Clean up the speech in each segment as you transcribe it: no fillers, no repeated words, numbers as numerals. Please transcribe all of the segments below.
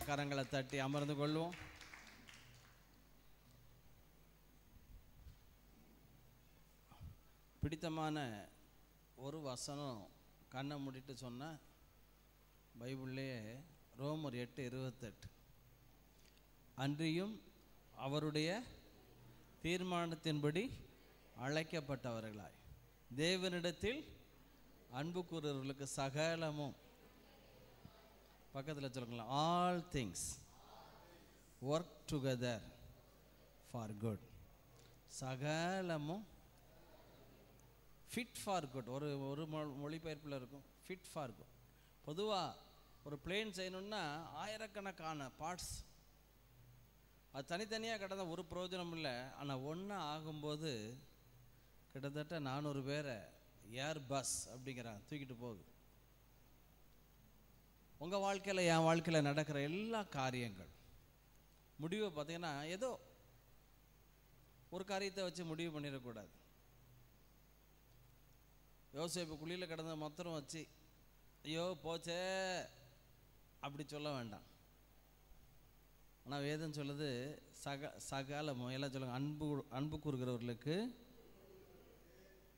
கரங்களை தட்டி அமர்ந்து கொள்வோம். பிடித்தமான ஒரு வசனம் கண்ணை மூடிட்டு சொன்னால் பைபிள்லேயே ரோமர் 8:28, அன்றியும் அவருடைய தீர்மானத்தின்படி அழைக்கப்பட்டவர்களாய் தேவனிடத்தில் அன்பு கூறுவர்களுக்கு சகலமும், பக்கத்தில் சொல்லுங்களா, all things work together for good. சகலமும் ஃபிட் ஃபார் குட். ஒரு மொழிபெயர்ப்பில் இருக்கும் ஃபிட் ஃபார் குட். பொதுவாக ஒரு பிளேன் செய்யணுன்னா ஆயிரக்கணக்கான பார்ட்ஸ், அது தனித்தனியாக கிடந்த ஒரு பிரயோஜனம் இல்லை. ஆனால் ஒன்றா ஆகும்போது கிட்டத்தட்ட 400 பேரை ஏர் பஸ் அப்படிங்கிறாங்க தூக்கிட்டு போகுது. உங்கள் வாழ்க்கையில் என் வாழ்க்கையில் நடக்கிற எல்லா காரியங்கள் முடிவை பார்த்தீங்கன்னா ஏதோ ஒரு காரியத்தை வச்சு முடிவு பண்ணிடக்கூடாது. யோசேப்பு குழியில் கிடந்த மொத்தம் வச்சு ஐயோ போச்சே அப்படி சொல்ல வேண்டாம். ஆனால் வேதம் சொல்லுது சகலமும், எல்லாம் சொல்லுங்க, அன்பு கூறுகிறவர்களுக்கு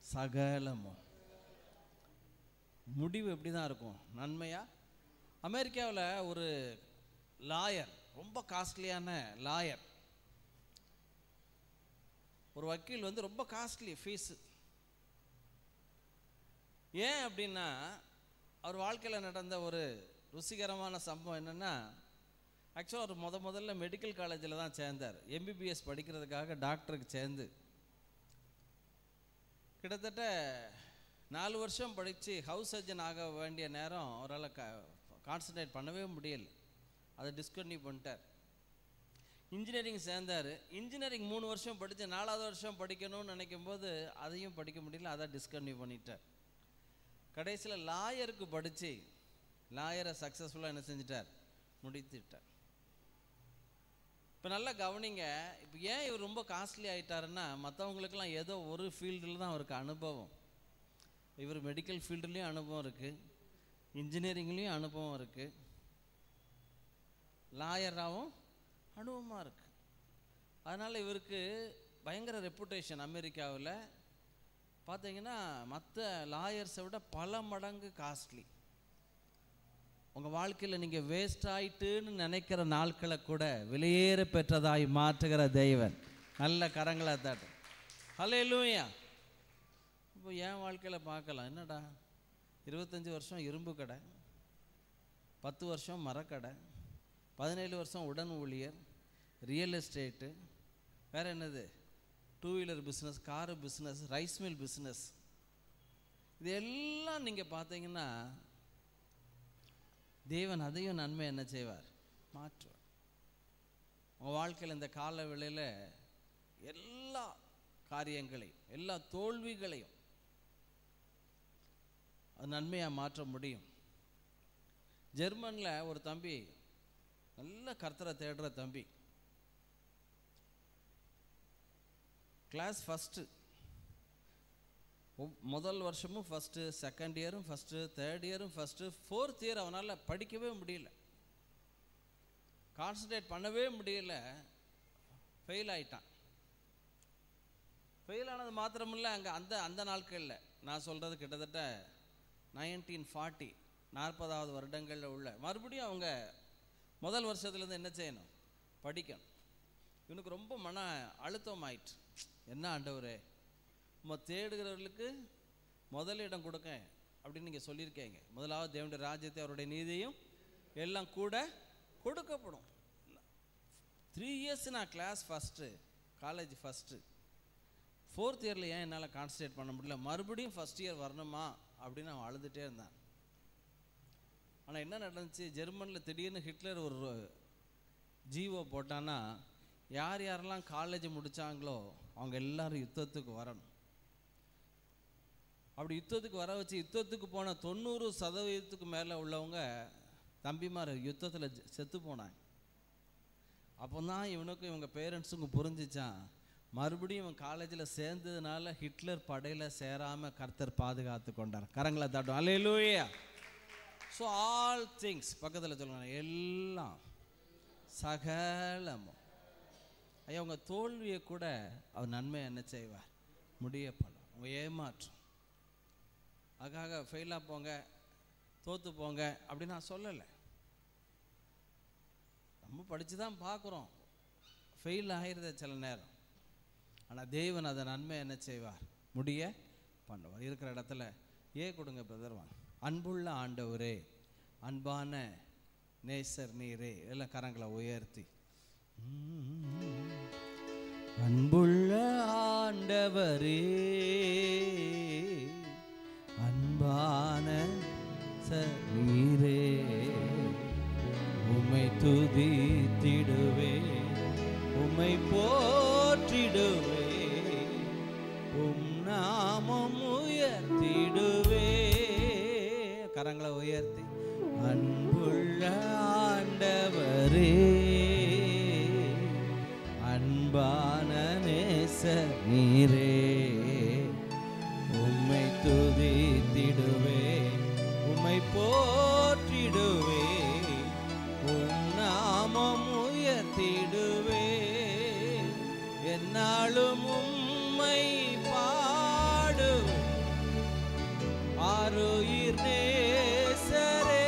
சகலமும். முடிவு எப்படி தான் இருக்கும்? நன்மையா? அமெரிக்காவில் ஒரு லாயர், ரொம்ப காஸ்ட்லியான லாயர், ஒரு வக்கீல் வந்து ரொம்ப காஸ்ட்லி ஃபீஸு. ஏன் அப்படின்னா அவர் வாழ்க்கையில் நடந்த ஒரு ருசிகரமான சம்பவம் என்னென்னா, ஆக்சுவலாக அவர் முதல்ல மெடிக்கல் காலேஜில் தான் சேர்ந்தார். எம்பிபிஎஸ் படிக்கிறதுக்காக டாக்டருக்கு சேர்ந்து கிட்டத்தட்ட 4 வருஷம் படித்து ஹவுஸ் சர்ஜன் ஆக வேண்டிய நேரம் அவரால் கான்சன்ட்ரேட் பண்ணவே முடியல. அதை டிஸ்கன்டினியூ பண்ணிட்டார். இன்ஜினியரிங் சேர்ந்தார். இன்ஜினியரிங் 3 வருஷம் படித்து 4வது வருஷம் படிக்கணும்னு நினைக்கும் போது அதையும் படிக்க முடியல, அதை டிஸ்கன்டினியூ பண்ணிட்டார். கடைசியில் லாயருக்கு படித்து லாயரை சக்ஸஸ்ஃபுல்லாக என்ன செஞ்சிட்டார்? முடித்துட்டார். இப்போ நல்லா கவனிங்க, இப்போ ஏன் இவர் ரொம்ப காஸ்ட்லி ஆகிட்டாருன்னா, மற்றவங்களுக்கெல்லாம் ஏதோ ஒரு ஃபீல்டில் தான் அவருக்கு அனுபவம். இவர் மெடிக்கல் ஃபீல்டுலேயும் அனுபவம் இருக்குது, இன்ஜினியரிங்லேயும் அனுபவம் இருக்குது, லாயராகவும் அனுபவமாக இருக்குது. அதனால் இவருக்கு பயங்கர ரெப்புடேஷன். அமெரிக்காவில் பார்த்தீங்கன்னா மற்ற லாயர்ஸை விட பல மடங்கு காஸ்ட்லி. உங்கள் வாழ்க்கையில் நீங்கள் வேஸ்ட் ஆகிட்டுன்னு நினைக்கிற நாட்களை கூட வெளியேற பெற்றதாய் மாற்றுகிற தெய்வன். நல்ல கரங்களை தாட்டு. ஹல்லேலூயா. இப்போ என் வாழ்க்கையில் பார்க்கலாம், என்னடா 25 வருஷம் இரும்பு கடை, 10 வருஷம் மரக்கடை, 17 வருஷம் உடன் ஊழியர், ரியல் எஸ்டேட்டு, வேறு என்னது, 2 wheeler business, car business, rice mill business. இது எல்லாம் நீங்கள் பார்த்தீங்கன்னா தேவன் அதையும் நன்மை என்ன செய்வார்? மாற்றுவார். உங்கள் வாழ்க்கையில் இந்த கால வேளையில் எல்லா காரியங்களையும், எல்லா தோல்விகளையும் அது நன்மையாக மாற்ற முடியும். ஜெர்மனில் ஒரு தம்பி, நல்ல கர்த்தரை தேடுற தம்பி, கிளாஸ் ஃபஸ்ட்டு, முதல் வருஷமும் ஃபஸ்ட்டு, செகண்ட் இயரும் ஃபஸ்ட்டு, தேர்ட் இயரும் ஃபஸ்ட்டு, 4th இயர் அவனால் படிக்கவே முடியல, கான்சன்ட்ரேட் பண்ணவே முடியல, ஃபெயில் ஆகிட்டான். ஃபெயில் ஆனது மாத்திரமில்லை, அங்கே அந்த நாட்களில் நான் சொல்கிறது கிட்டத்தட்ட 1940, 40வது வருடங்களில் உள்ள, மறுபடியும் அவங்க முதல் வருஷத்துலேருந்து என்ன செய்யணும்? படிக்கணும். இவனுக்கு ரொம்ப மன அழுத்தம் ஆயிடுச்சு. என்ன ஆண்டவரே, நம்ம தேடுகிறவர்களுக்கு முதலிடம் கொடுக்க அப்படின்னு நீங்கள் சொல்லியிருக்கீங்க. முதலாவது தேவனுடைய ராஜ்யத்தை அவருடைய நீதியும் எல்லாம் கூட கொடுக்கப்படும். 3 இயர்ஸ் நான் class first, college first, 4th இயரில் ஏன் என்னால் கான்சன்ட்ரேட் பண்ண முடியல, மறுபடியும் ஃபஸ்ட் இயர் வரணுமா அப்படின்னு அவன் அழுதுகிட்டே இருந்தான். ஆனால் என்ன நடந்துச்சு, ஜெர்மனியில் திடீர்னு ஹிட்லர் ஒரு ஜீவோ போட்டான்னா, யார் யாரெல்லாம் காலேஜ் முடித்தாங்களோ அவங்க எல்லாரும் யுத்தத்துக்கு வரணும். அப்படி யுத்தத்துக்கு வர வச்சு யுத்தத்துக்கு போன 90% மேலே உள்ளவங்க தம்பிமார் யுத்தத்தில் செத்து போனாங்க. அப்போ தான் இவனுக்கும் இவங்க பேரண்ட்ஸுக்கும் புரிஞ்சிச்சான், மறுபடியும் இவன் காலேஜில் சேர்ந்ததுனால ஹிட்லர் படையில் சேராமல் கர்த்தர் பாதுகாத்து கொண்டார். கரங்களை தாட்டும். அல்லேலூயா. ஸோ ஆல் திங்ஸ், பக்கத்தில் சொல்லுங்க, எல்லாம் சகலமும். ஐயா, உங்கள் தோல்வியை கூட அவர் நன்மை என்ன செய்வார்? முடிய பண்ணும். உங்கள் ஏமாற்றம் அதுக்காக ஃபெயிலாக போங்க, தோற்று போங்க அப்படின்னு நான் சொல்லலை. நம்ம படித்து தான் பார்க்குறோம், ஃபெயில் ஆகிடுது சில நேரம். ஆனால் தேவன் அதை நன்மை என்ன செய்வார்? முடிய பண்ணுவார். இருக்கிற இடத்துல கொடுங்க பிரதர். வாங்க. அன்புள்ள ஆண்டவரே, அன்பான நேசர் நீரே, எல்லாம் கரங்களை உயர்த்தி. அன்புள்ள ஆண்டவரே, அன்பான நீரே, உம்மை துதித்திடுவே, உம்மை போற்றிடுவே, உம் நாமம் உயர்த்திடுவே. கரங்களை உயர்த்தி. அன்புள்ள ஆண்டவரே, அன்பான நேசர் நீரே, உம்மை துதித்திடுவே, உம்மை போற்றிடுவே, உம் நாமம் உயர்த்திடுவே. என்னாலும் உம்மை பாடுவே, ஆருயிர் நேசரே,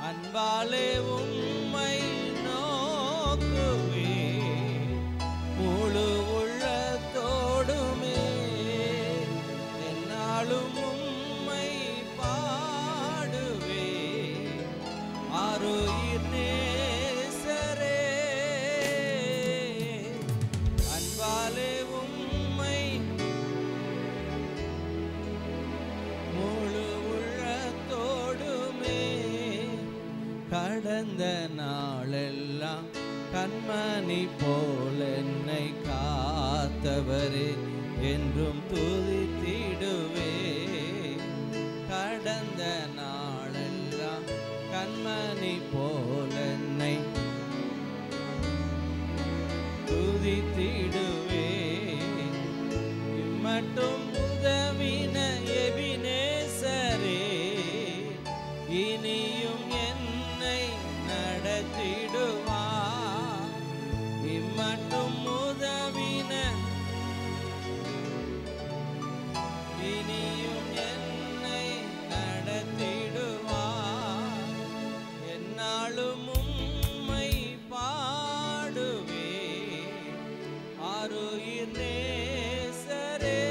அன்பாலே உம்மை நோக்குவே, முழு உள்ளத்தோடுமே. என்னாலும் உம்மை பாடுவே, ஆருயிர் நேசரே, அன்பாலே உம்மை முழு உள்ளத்தோடுமே. கடந்த நாளெல்லாம் கண்மணி போல் என்னை காத்தவரே, என்றும் துதித்திடுவே. கடந்த நாளெல்லாம் கண்மணி போல் என்னை துதித்திடுவே. இம்மட்டும் உதவின எபினேசரே, இனியும் என்னை நடத்திடுவார். இம்மட்டும் உதவின, இனியும் என்னை நடத்திடுவார். என்னாலும் உம்மை பாடுவே, ஆருயிர் நேசரே,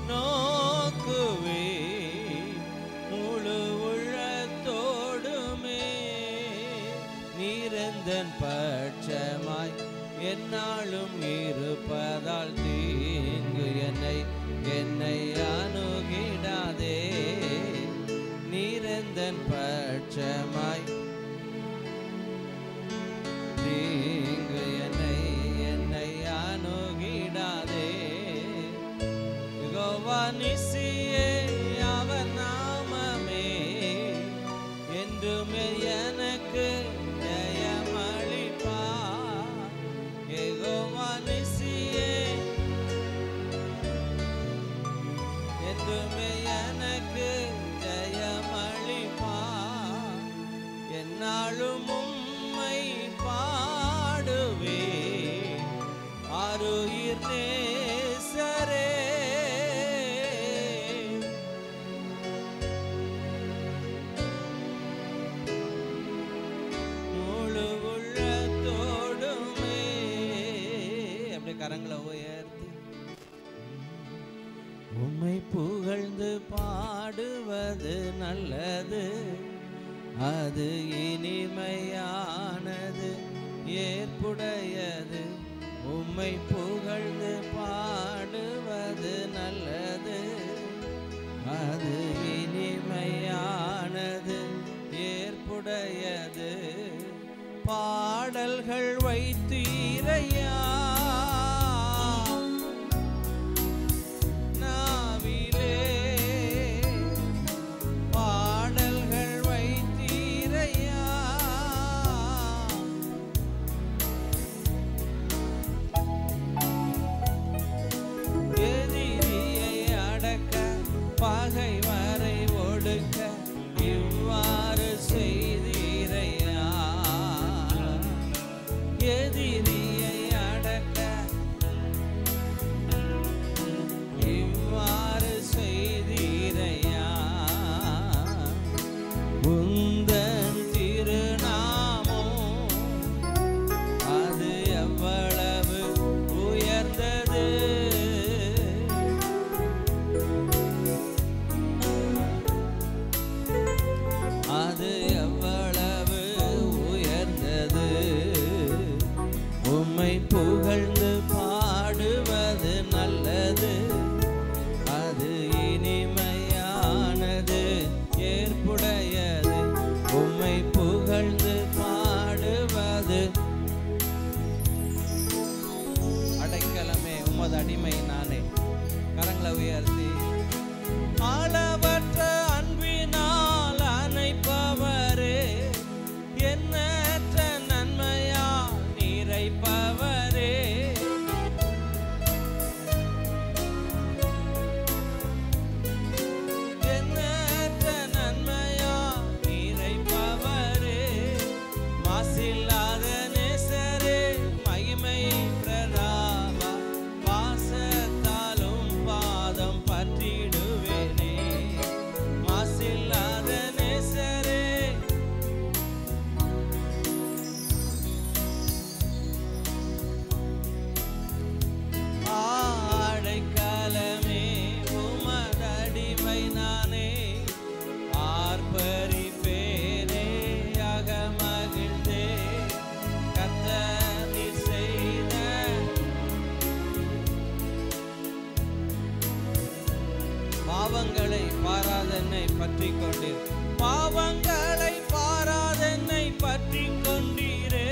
நோக்குவே, முழு உள்ளத்தோடுமே. நீரெந்தன் பட்சமாய் என்னாலும் இருப்பதால் தீங்கு என்னை அணுகிடாதே. நீரெந்தன் பட்சமாய் தீங்கு என்னை அணுகிடாதே. யெகோவா நிசியே, அவர் நாமமே என்றுமே எனக்கு ஜெயமளிப்பார். யெகோவா நிசியே, என்றுமே எனக்கு ஜெயமளிப்பார். என்னாலும் உம்மை பாடுவே, ஆருயிர் நேசரே, முழு உள்ளத்தோடுமே. அப்படியே கரங்களை உயர்த்தி. உம்மை புகழ்ந்து பாடுவது நல்லது, அது இனிமையானது, ஏற்புடையது. உம்மை புகழ்ந்து பாடுவது நல்லது, அது இனிமையானது, ஏற்புடையது. பாடல்கள் வைத்தீரையா நாவிலே, பாடல்கள் வைத்தீரையா. எதிரியை அடக்க பகைவரை ஒடுக்க இவ்வாறு செய்தீரையா. எதிரியை அடக்க இவ்வாறு செய்தீரையா. உந்தன் திருநாமம் அது எவ்வளவு உயர்ந்தது. அது எவ்வளவு உயர்ந்தது. உம்மை புகழ்ந்து பாடுவது நல்லது. அது இனிமையானது, ஏற்புடையது. உம்மை புகழ்ந்து பாடுவது. அடைக்கலமே உமது அடிமை நானே. கரங்களை உயர்த்தி அளவற்ற அன்பினால் அணைப்பவரே, எண்ணற்ற நன்மையா நிறைப்பவரே. எண்ணற்ற நன்மையா நிறைப்பவரே. மாசில்லாத நேசரே, மகிமை பிரதாபா, பாசத்தாலும் பாதம் பற்றிடுவேனே. மாசில்லாத நேசரே, அடைக்கலமே உமதடிமை நானே. ஆர்ப்பரிப்பேனே அகமகிழ்ந்தே. கர்த்தர் நீர் செய்த பாவங்களை பாராதென்னை பற்றி கொண்டீர். பாவங்களை பாராதென்னை பற்றி கொண்டீரே.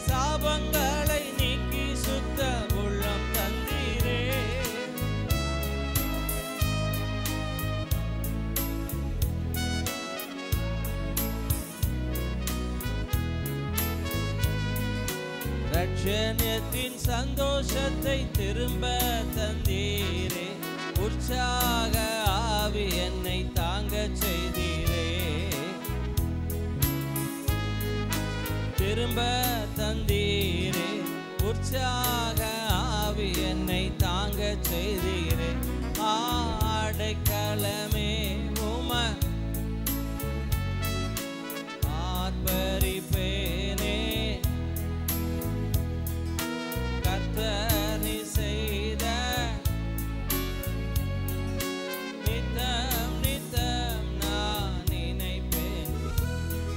சாபங்களை நீக்கி சுத்த உள்ளம் தந்தீரே. ரட்சணியத்தின் சந்தோஷத்தை திரும்ப தந்தீரே. உற்சாக ஆவி என்னை தாங்க செய்தீரே. திரும்ப தந்தீரே. உற்சாக ஆவி என்னை தாங்க செய்தீரே. அடைக்கலமே உம ஆர்ப்பரிப்பேனே. கர்த்தர் நீர் செய்த நித்தம் நித்தம் நான் நினைப்பேன்.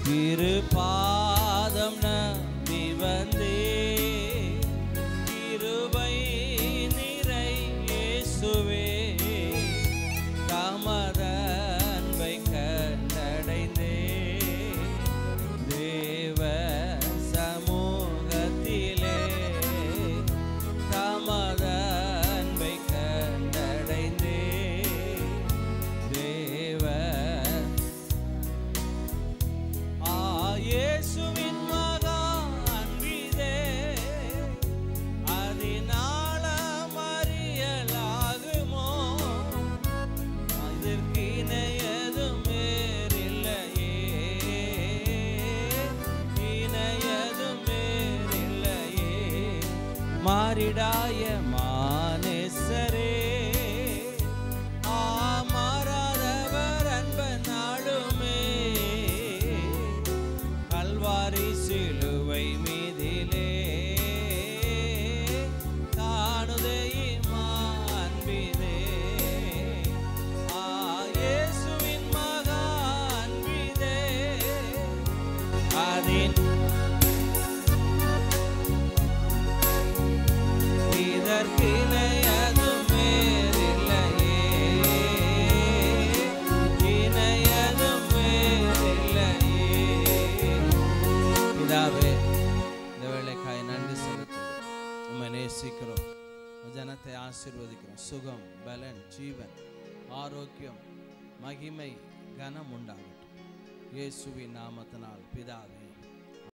திருப்பாதம் நம்பி வந்தே. கிருபை நிறை இயேசுவே, தமது அன்பை கண்டடைந்தே. தேவ சமூகத்திலே தமது அன்பை கண்டடைந்தே. தேவ இயேசுவின் மகா அன்பிதே. அதனால மறியலாகுமோ. அதற்கு இணையதும் வேறில்லையே. இணையதும் வேறில்லையே. மாறிடாய மானேசரே, மாறாதவர் அன்பன் நாளுமே. கல்வாரி சிலுவை மீதிலே காணுதே அன்பிதே. இயேசுவின் மகா அன்பிதே. அதின் இதற்கு இணையதும் வேறில்லையே. இணையதும் வேறில்லையே. பிதாவே, இந்த வேளைக்காய் நன்றி செலுத்துகிறோம். உம்மை நேசிக்கிறோம். ஜனத்தை ஆசீர்வதிக்கிறோம். சுகம், பலன், ஜீவன், ஆரோக்கியம், மகிமை, கனம் உண்டாகட்டும். இயேசுவின் நாமத்தினால் பிதாவே.